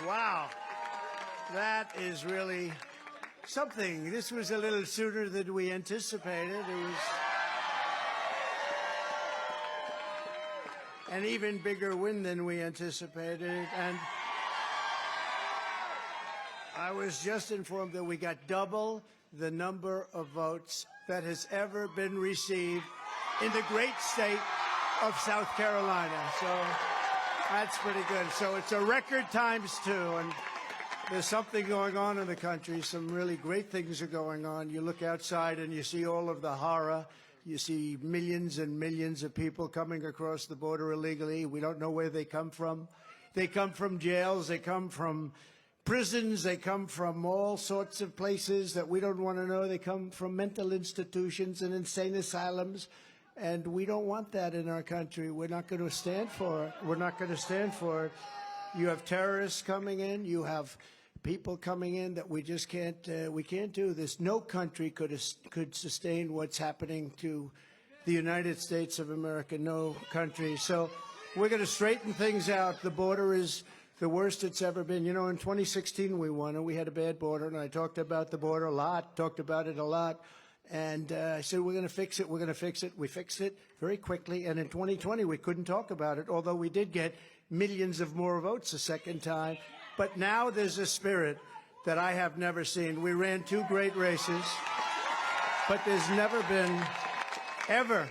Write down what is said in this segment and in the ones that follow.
Wow. That is really something. This was a little sooner than we anticipated. It was an even bigger win than we anticipated. And I was just informed that we got double the number of votes that has ever been received in the great state of South Carolina. So that's pretty good. So it's a record times two. And there's something going on in the country. Some really great things are going on. You look outside and you see all of the horror. You see millions and millions of people coming across the border illegally. We don't know where they come from. They come from jails. They come from prisons. They come from all sorts of places that we don't want to know. They come from mental institutions and insane asylums. And we don't want that in our country. We're not going to stand for it. We're not going to stand for it. You have terrorists coming in. You have people coming in that we just can't. We can't do this. No country could sustain what's happening to the United States of America. No country. So we're going to straighten things out. The border is the worst it's ever been. You know, in 2016 we won, and we had a bad border, and I talked about the border a lot. Talked about it a lot. And I said, we're going to fix it. We're going to fix it. We fixed it very quickly. And in 2020, we couldn't talk about it, although we did get millions of more votes a second time. But now there's a spirit that I have never seen. We ran two great races, but there's never been, ever,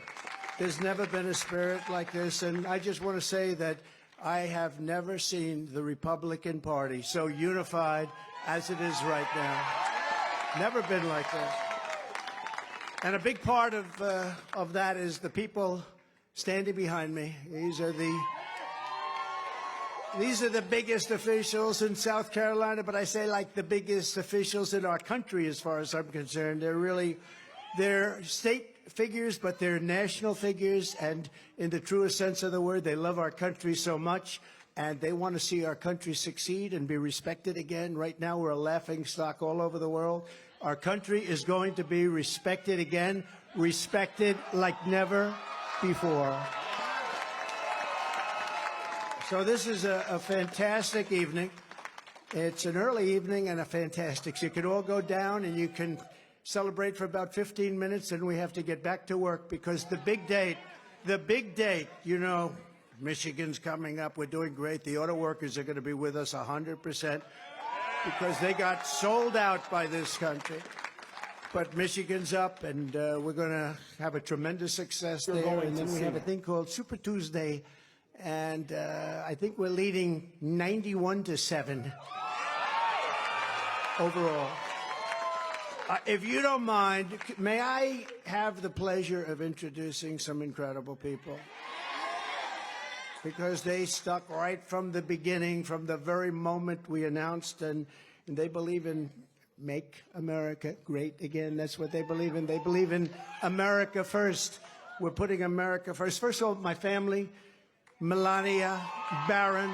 there's never been a spirit like this. And I just want to say that I have never seen the Republican Party so unified as it is right now. Never been like this. And a big part of that is the people standing behind me. These are the biggest officials in South Carolina, but I say like the biggest officials in our country as far as I'm concerned. They're state figures, but they're national figures, and in the truest sense of the word, they love our country so much, and they want to see our country succeed and be respected again. Right now, we're a laughingstock all over the world. Our country is going to be respected again, respected like never before. So this is a fantastic evening. It's an early evening and a fantastic. So you can all go down and you can celebrate for about 15 minutes, and we have to get back to work because the big date, you know, Michigan's coming up. We're doing great. The auto workers are going to be with us 100%. Because they got sold out by this country. But Michigan's up, and we're going to have a tremendous success there. And then we have a thing called Super Tuesday, and I think we're leading 91-7 overall. If you don't mind, may I have the pleasure of introducing some incredible people? Because they stuck right from the beginning, from the very moment we announced, and they believe in make America great again. That's what they believe in. They believe in America first. We're putting America first. First of all, my family, Melania, Barron,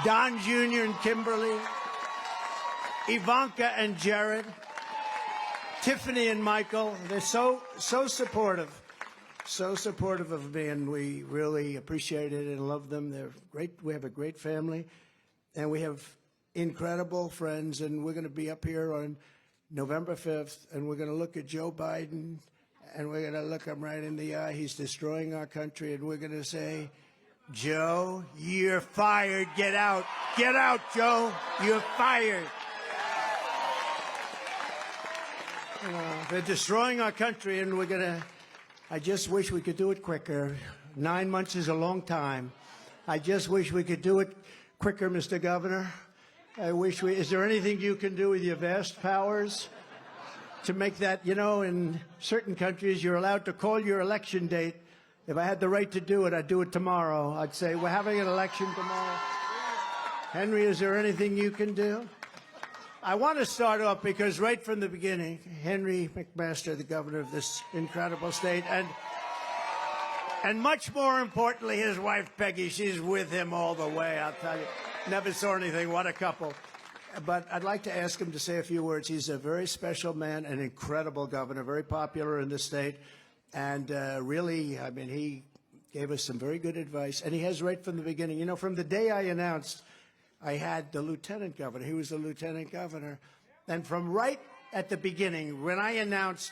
Don Jr. and Kimberly, Ivanka and Jared, Tiffany and Michael. They're so supportive. So supportive of me, and we really appreciate it and love them. They're great. We have a great family, and we have incredible friends, and we're going to be up here on November 5th, and we're going to look at Joe Biden, and we're going to look him right in the eye. He's destroying our country, and we're going to say, Joe, you're fired. Get out. Get out, Joe. You're fired. They're destroying our country, and we're going to... I just wish we could do it quicker. 9 months is a long time. I just wish we could do it quicker, Mr. Governor. I wish is there anything you can do with your vast powers to make that, you know, in certain countries, you're allowed to call your election date. If I had the right to do it, I'd do it tomorrow. I'd say, we're having an election tomorrow. Henry, is there anything you can do? I want to start off because right from the beginning, Henry McMaster, the governor of this incredible state, and much more importantly, his wife, Peggy, she's with him all the way, I'll tell you. Never saw anything. What a couple. But I'd like to ask him to say a few words. He's a very special man, an incredible governor, very popular in the state. And really, I mean, he gave us some very good advice. And he has right from the beginning. You know, from the day I announced I had the lieutenant governor. He was the lieutenant governor. And from right at the beginning, when I announced,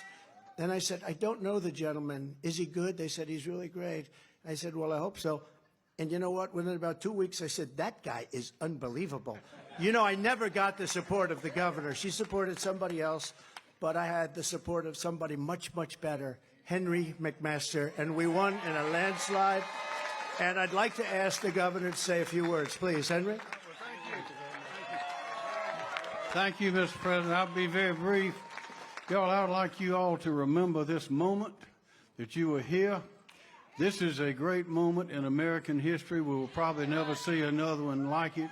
then I said, I don't know the gentleman. Is he good? They said, he's really great. I said, well, I hope so. And you know what? Within about 2 weeks, I said, that guy is unbelievable. You know, I never got the support of the governor. She supported somebody else, but I had the support of somebody much, much better, Henry McMaster, and we won in a landslide. And I'd like to ask the governor to say a few words. Please, Henry. Thank you, Mr. President. I'll be very brief. Y'all, I would like you all to remember this moment that you were here. This is a great moment in American history. We will probably never see another one like it.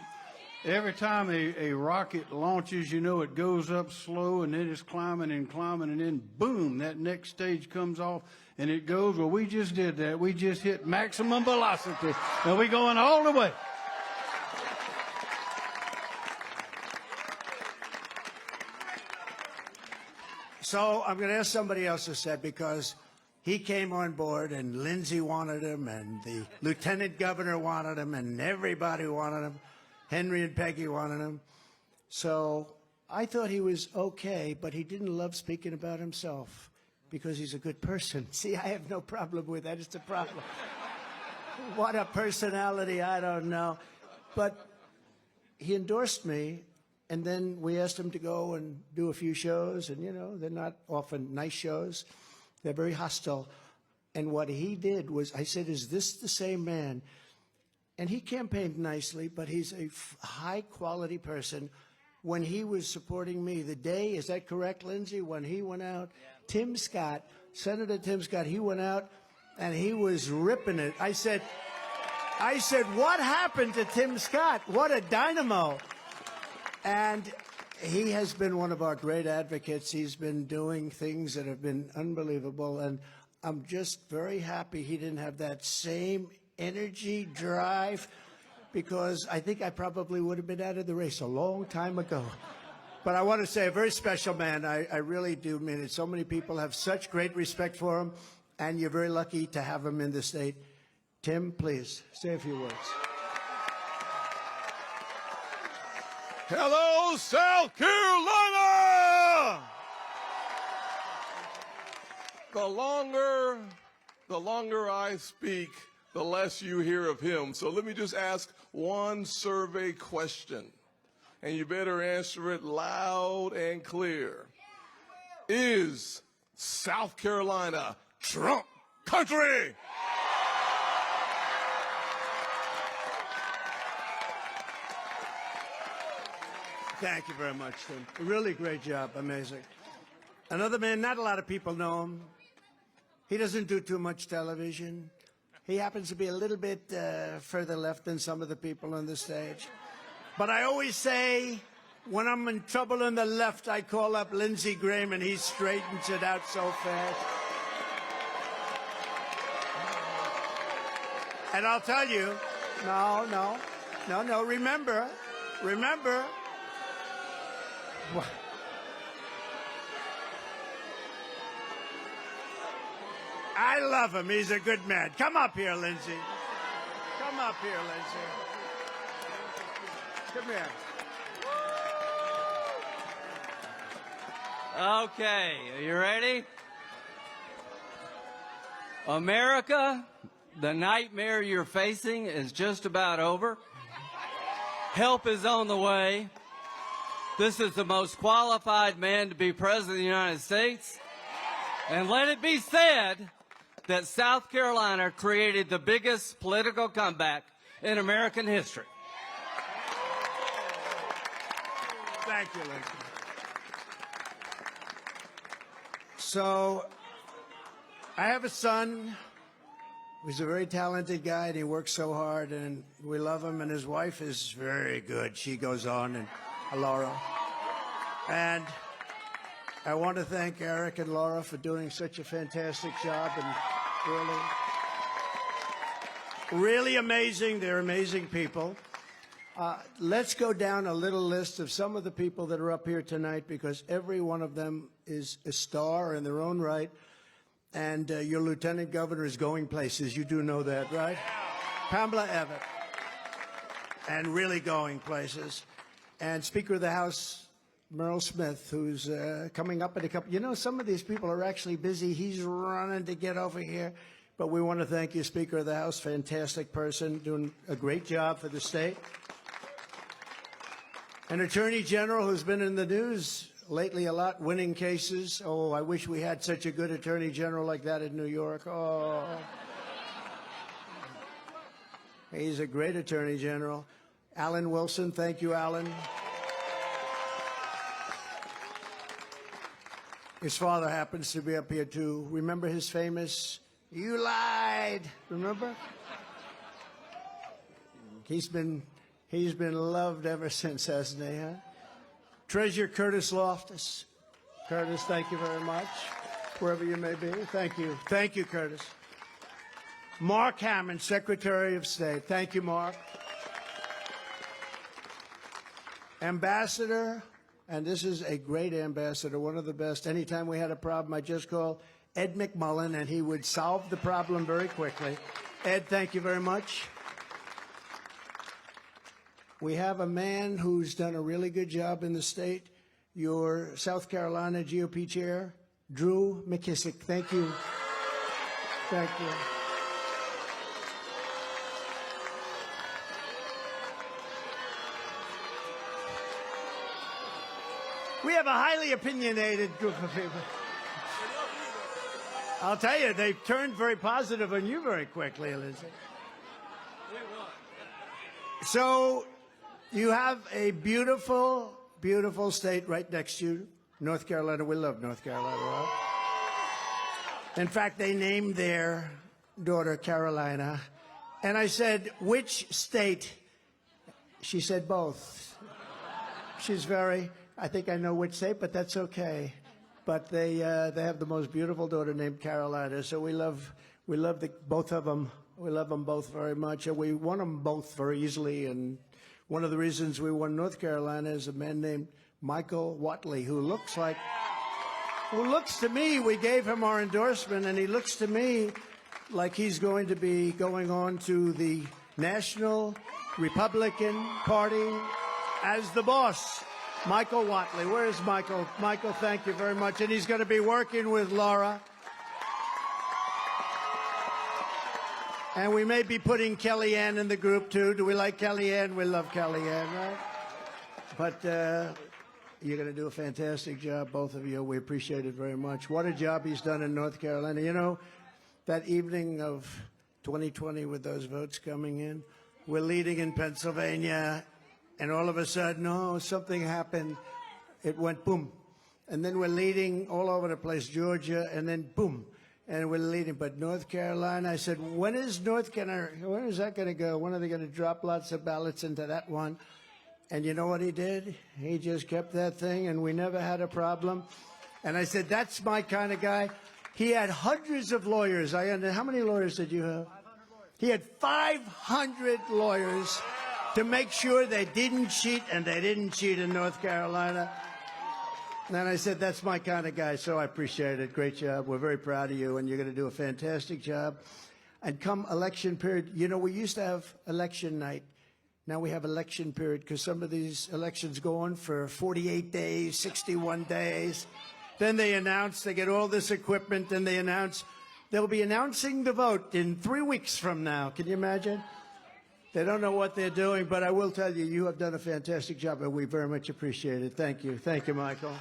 Every time a rocket launches, you know, it goes up slow and then it's climbing and climbing, and then boom, that next stage comes off and it goes. Well, we just did that. We just hit maximum velocity and we're going all the way. So I'm going to ask somebody else to say, because he came on board and Lindsey wanted him and the lieutenant governor wanted him and everybody wanted him. Henry and Peggy wanted him. So I thought he was okay, but he didn't love speaking about himself because he's a good person. See, I have no problem with that. It's a problem. What a personality, I don't know. But he endorsed me, and then we asked him to go and do a few shows, and, you know, they're not often nice shows. They're very hostile. And what he did was, I said, is this the same man? And he campaigned nicely, but he's a high-quality person. When he was supporting me, the day, is that correct, Lindsey, when he went out, Tim Scott, Senator Tim Scott, he went out and he was ripping it. I said, what happened to Tim Scott? What a dynamo. And he has been one of our great advocates. He's been doing things that have been unbelievable. And I'm just very happy he didn't have that same energy, drive, because I think I probably would have been out of the race a long time ago. But I want to say, a very special man. I really do mean it. So many people have such great respect for him, and you're very lucky to have him in the state. Tim, please, say a few words. Hello, South Carolina! The longer I speak, the less you hear of him. So let me just ask one survey question, and you better answer it loud and clear. Is South Carolina Trump country? Thank you very much, Tim. Really great job. Amazing. Another man, not a lot of people know him. He doesn't do too much television. He happens to be a little bit further left than some of the people on the stage. But I always say, when I'm in trouble on the left, I call up Lindsey Graham, and he straightens it out so fast. And I'll tell you, no, remember. I love him. He's a good man. Come up here, Lindsey. Come up here, Lindsey. Come here. Okay, are you ready? America, the nightmare you're facing is just about over. Help is on the way. This is the most qualified man to be president of the United States. And let it be said that South Carolina created the biggest political comeback in American history. Thank you, Lindsey. So, I have a son who's a very talented guy, and he works so hard, and we love him, and his wife is very good. She goes on, and Laura. And I want to thank Eric and Laura for doing such a fantastic job, and really amazing. They're amazing people. Let's go down a little list of some of the people that are up here tonight, because every one of them is a star in their own right. And your lieutenant governor is going places. You do know that, right? Pamela Abbott. and really going places. And Speaker of the House, Merle Smith, who's coming up in a couple. You know, some of these people are actually busy. He's running to get over here. But we want to thank you, Speaker of the House. Fantastic person, doing a great job for the state. An Attorney General who's been in the news lately a lot, winning cases. Oh, I wish we had such a good Attorney General like that in New York. Oh. He's a great Attorney General. Alan Wilson, thank you, Alan. His father happens to be up here, too. Remember his famous, "You lied," remember? He's been loved ever since, hasn't he, huh? Treasurer Curtis Loftus. Curtis, thank you very much, wherever you may be. Thank you. Thank you, Curtis. Mark Hammond, Secretary of State. Thank you, Mark. Ambassador, and this is a great ambassador, one of the best. Anytime we had a problem, I just call Ed McMullen, and he would solve the problem very quickly. Ed, thank you very much. We have a man who's done a really good job in the state, your South Carolina GOP chair, Drew McKissick. Thank you. Thank you. We have a highly opinionated group of people. I'll tell you, they turned very positive on you very quickly, Elizabeth. So you have a beautiful, beautiful state right next to you, North Carolina. We love North Carolina, right? In fact, they named their daughter Carolina. And I said, which state? She said both. She's very... I think I know which state, but that's okay. But they have the most beautiful daughter named Carolina. So we love both of them. We love them both very much, and we won them both very easily. And one of the reasons we won North Carolina is a man named Michael Whatley, who looks to me, we gave him our endorsement, and he looks to me like he's going to be going on to the National Republican Party as the boss. Michael Whatley. Where is Michael? Michael, thank you very much. And he's going to be working with Laura. And we may be putting Kellyanne in the group, too. Do we like Kellyanne? We love Kellyanne, right? But you're going to do a fantastic job, both of you. We appreciate it very much. What a job he's done in North Carolina. You know, that evening of 2020 with those votes coming in, we're leading in Pennsylvania. And all of a sudden, oh, something happened. It went boom. And then we're leading all over the place, Georgia, and then boom. And we're leading. But North Carolina, I said, when is that going to go? When are they going to drop lots of ballots into that one? And you know what he did? He just kept that thing, and we never had a problem. And I said, that's my kind of guy. He had hundreds of lawyers. How many lawyers did you have? 500 lawyers. He had 500 lawyers to make sure they didn't cheat, and they didn't cheat in North Carolina. And I said, that's my kind of guy, so I appreciate it. Great job. We're very proud of you, and you're going to do a fantastic job. And come election period, you know, we used to have election night. Now we have election period because some of these elections go on for 48 days, 61 days. Then they announce, they get all this equipment, and they announce, they'll be announcing the vote in 3 weeks from now. Can you imagine? They don't know what they're doing, but I will tell you, you have done a fantastic job, and we very much appreciate it. Thank you. Thank you, Michael.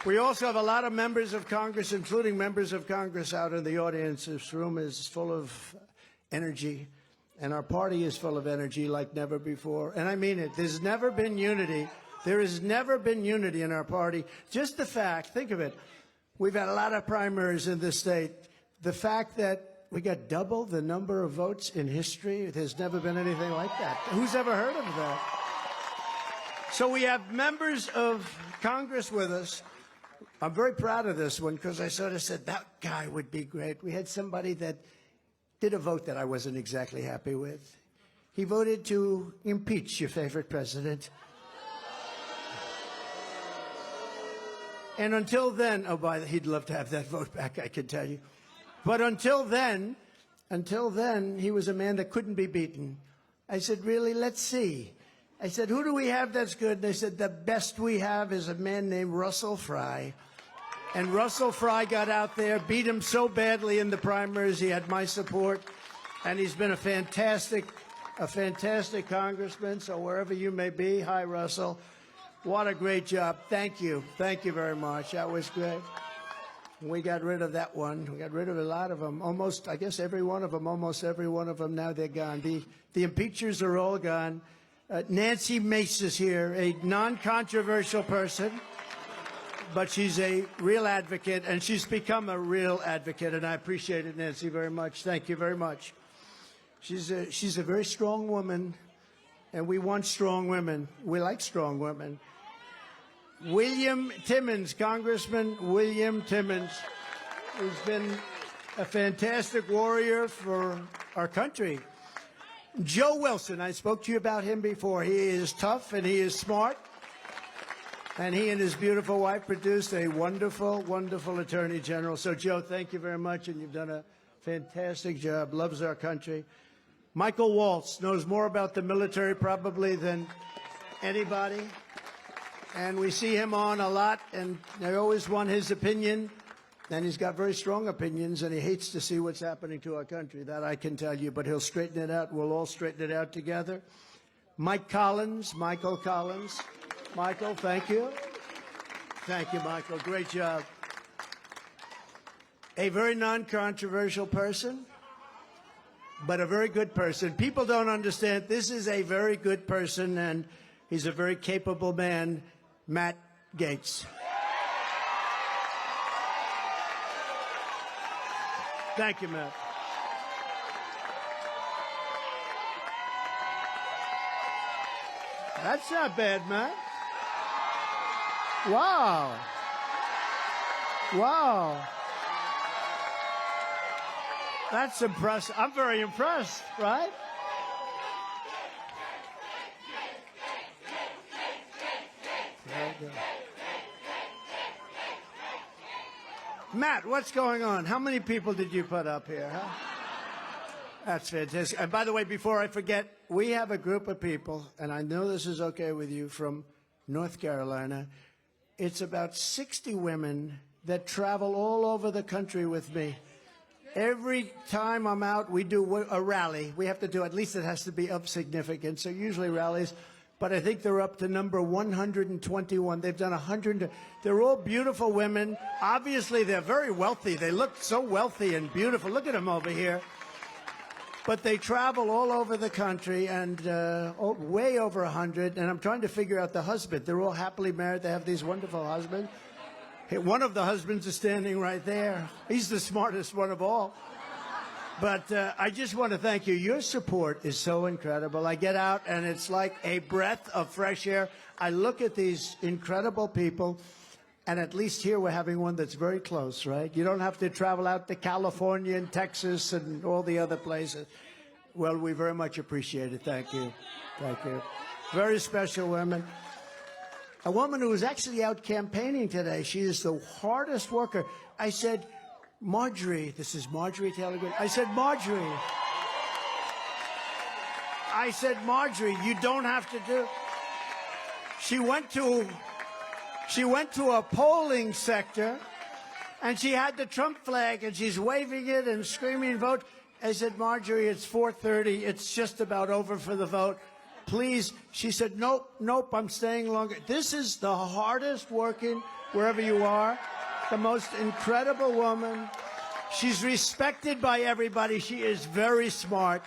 We also have a lot of members of Congress, including members of Congress out in the audience. This room is full of energy, and our party is full of energy like never before. And I mean it. There's never been unity. There has never been unity in our party. Just the fact, think of it, we've had a lot of primaries in this state. The fact that we got double the number of votes in history. There's never been anything like that. Who's ever heard of that? So we have members of Congress with us. I'm very proud of this one because I sort of said, that guy would be great. We had somebody that did a vote that I wasn't exactly happy with. He voted to impeach your favorite president. And until then, he'd love to have that vote back, I can tell you. But until then, he was a man that couldn't be beaten. I said, really? Let's see. I said, who do we have that's good? And they said, the best we have is a man named Russell Fry. And Russell Fry got out there, beat him so badly in the primaries. He had my support, and he's been a fantastic congressman. So wherever you may be, hi, Russell. What a great job. Thank you. Thank you very much. That was great. We got rid of that one. We got rid of a lot of them. Almost, I guess, every one of them. Almost every one of them. Now they're gone. The impeachers are all gone. Nancy Mace is here, a non-controversial person. But she's a real advocate, and she's become a real advocate, and I appreciate it, Nancy, very much. Thank you very much. She's a very strong woman, and we want strong women. We like strong women. William Timmons, Congressman William Timmons, who's been a fantastic warrior for our country. Joe Wilson, I spoke to you about him before. He is tough, and he is smart. And he and his beautiful wife produced a wonderful, wonderful Attorney General. So, Joe, thank you very much, and you've done a fantastic job. Loves our country. Michael Waltz knows more about the military probably than anybody. And we see him on a lot, and I always want his opinion. And he's got very strong opinions, and he hates to see what's happening to our country. That I can tell you, but he'll straighten it out. We'll all straighten it out together. Mike Collins, Michael Collins. Michael, thank you. Thank you, Michael. Great job. A very non-controversial person, but a very good person. People don't understand. This is a very good person, and he's a very capable man, Matt Gaetz. Thank you, Matt. That's not bad, Matt. Wow. Wow. That's impressive. I'm very impressed, right? Matt, what's going on? How many people did you put up here, huh? That's fantastic. And by the way, before I forget, we have a group of people, and I know this is okay with you, from North Carolina. It's about 60 women that travel all over the country with me. Every time I'm out, we do a rally. We have to do, at least it has to be of significance, so usually rallies. But I think they're up to number 121. They've done 100. They're all beautiful women. Obviously, they're very wealthy. They look so wealthy and beautiful. Look at them over here. But they travel all over the country, and way over 100. And I'm trying to figure out the husband. They're all happily married. They have these wonderful husbands. Hey, one of the husbands is standing right there. He's the smartest one of all. But I just want to thank you. Your support is so incredible. I get out, and it's like a breath of fresh air. I look at these incredible people, and at least here we're having one that's very close, right? You don't have to travel out to California and Texas and all the other places. Well, we very much appreciate it. Thank you. Thank you. Very special women. A woman who was actually out campaigning today. She is the hardest worker. I said, Marjorie, this is Marjorie Taylor Greene. I said, Marjorie, you don't have to do. She went to a polling sector, and she had the Trump flag, and she's waving it and screaming, vote. I said, Marjorie, it's 4:30. It's just about over for the vote. Please. She said, nope, I'm staying longer. This is the hardest working, wherever you are, the most incredible woman. She's respected by everybody. She is very smart.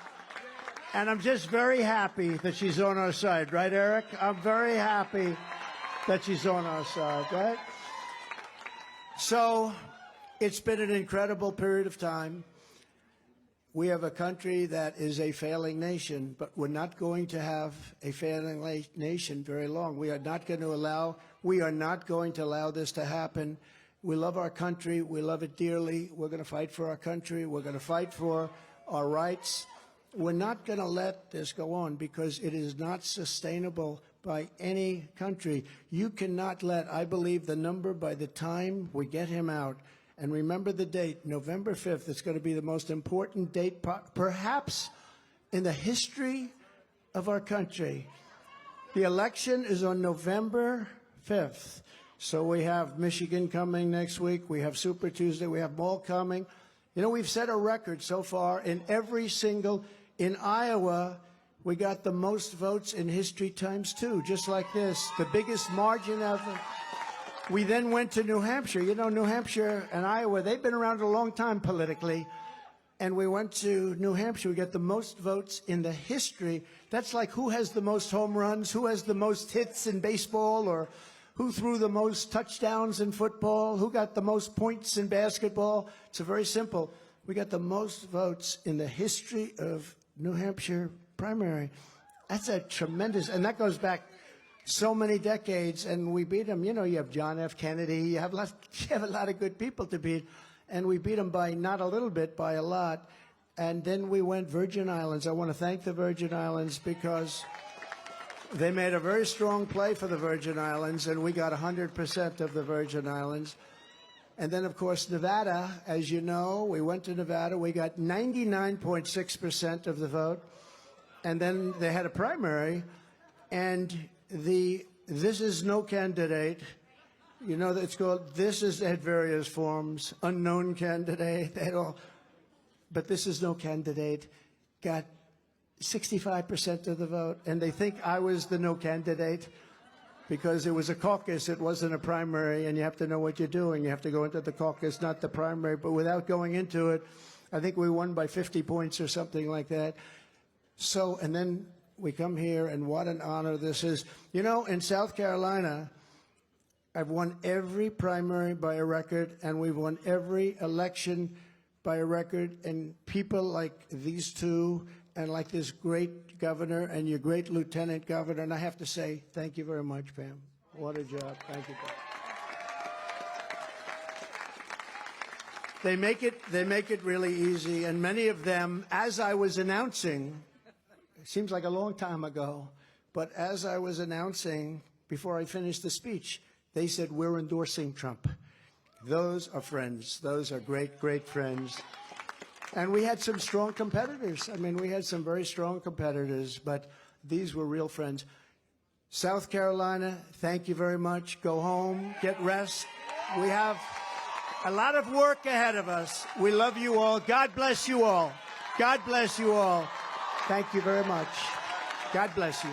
And I'm just very happy that she's on our side. Right, Eric? I'm very happy that she's on our side, right? So it's been an incredible period of time. We have a country that is a failing nation, but we're not going to have a failing nation very long. We are not going to allow this to happen. We love our country. We love it dearly. We're going to fight for our country. We're going to fight for our rights. We're not going to let this go on because it is not sustainable by any country. You cannot let, I believe, the number by the time we get him out. And remember the date, November 5th. It's going to be the most important date perhaps in the history of our country. The election is on November 5th. So we have Michigan coming next week. We have Super Tuesday. We have Ball coming. You know, we've set a record so far in every single, in Iowa, we got the most votes in history times 2, just like this, the biggest margin ever. We then went to New Hampshire. You know, New Hampshire and Iowa, they've been around a long time politically. And we went to New Hampshire. We got the most votes in the history. That's like who has the most home runs, who has the most hits in baseball, or who threw the most touchdowns in football, who got the most points in basketball. It's very simple. We got the most votes in the history of New Hampshire primary. That's a tremendous, and that goes back so many decades, and we beat them. You know, you have John F. Kennedy. You have a lot of good people to beat, and we beat them by not a little bit, by a lot. And then we went Virgin Islands. I want to thank the Virgin Islands because they made a very strong play for the Virgin Islands, and we got 100% of the Virgin Islands. And then, of course, Nevada, as you know, we went to Nevada. We got 99.6% of the vote. And then they had a primary, and this is no candidate. You know, it's called, this is at various forms, unknown candidate, but this is no candidate, got 65% of the vote, and they think I was the no candidate because it was a caucus, it wasn't a primary, and you have to know what you're doing. You have to go into the caucus, not the primary, but without going into it, I think we won by 50 points or something like that. So, and then we come here, and what an honor this is. You know, in South Carolina, I've won every primary by a record, and we've won every election by a record, and people like these two, and like this great governor and your great lieutenant governor, and I have to say, thank you very much, Pam. What a job. Thank you, Pam. They make it really easy, and many of them, as I was announcing, it seems like a long time ago, but as I was announcing, before I finished the speech, they said, we're endorsing Trump. Those are friends. Those are great, great friends. And we had some strong competitors. I mean, we had some very strong competitors, but these were real friends. South Carolina, thank you very much. Go home, get rest. We have a lot of work ahead of us. We love you all. God bless you all. God bless you all. Thank you very much. God bless you.